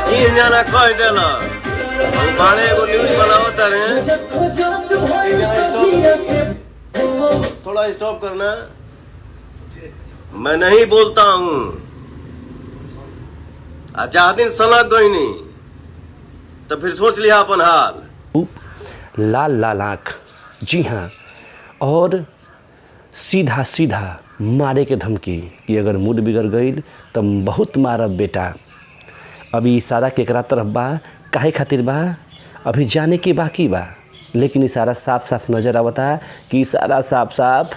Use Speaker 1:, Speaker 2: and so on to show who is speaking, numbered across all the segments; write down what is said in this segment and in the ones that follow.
Speaker 1: चीन जाना कह देला बाने एगो न्यूज बनाओ तारे थोड़ा स्टॉप करना। मैं नहीं बोलता हूँ अच्छा दिन सलग गई नहीं तो फिर सोच लिया अपन हाल।
Speaker 2: लाल लाल आँख, जी हाँ, और सीधा सीधा मारे के धमकी कि अगर मूड बिगड़ गई तो बहुत मारब बेटा। अभी इशारा केकरा तरफ बा, काहे खातिर बा, अभी जाने के बाकी बा, लेकिन इशारा साफ साफ नज़र आवता कि इशारा साफ साफ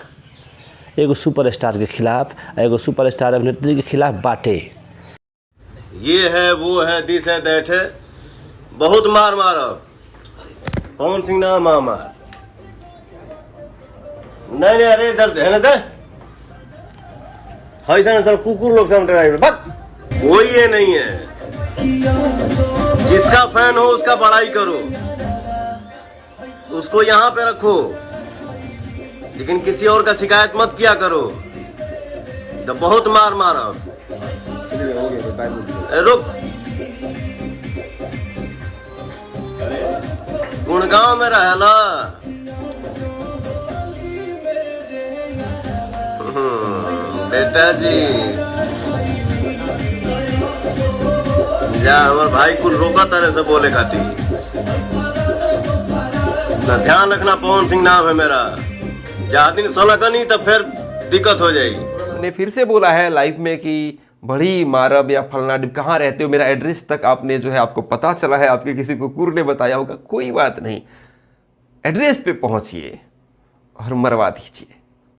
Speaker 2: एगो सुपरस्टार के खिलाफ, एगो सुपरस्टार अभिनेत्री के खिलाफ बाटे।
Speaker 1: ये है वो है दिस है दैट है, बहुत मार मारब। पवन सिंह नाम मामा नहीं अरे इधर है ना दे ऐसा सर कुकुर लोग से ड्राइवर बक कोई ये नहीं है। जिसका फैन हो उसका बड़ाई करो, उसको यहाँ पे रखो, लेकिन किसी और का शिकायत मत किया करो तो बहुत मार मारो। रुक, गुड़गांव में रहला बेटा जी, जा हमारे भाई कुल रोका तरह से बोले खाती ना, ध्यान रखना। पवन सिंह नाम है मेरा, जा दिन सलगनी तो फिर दिक्कत हो जाएगी।
Speaker 3: ने फिर से बोला है लाइव में कि बड़ी मारब या फलना डिब, कहाँ रहते हो, मेरा एड्रेस तक आपने जो है आपको पता चला है, आपके किसी कुकुर ने बताया होगा, कोई बात नहीं, एड्रेस पे पहुंचिए और मरवा दीजिए।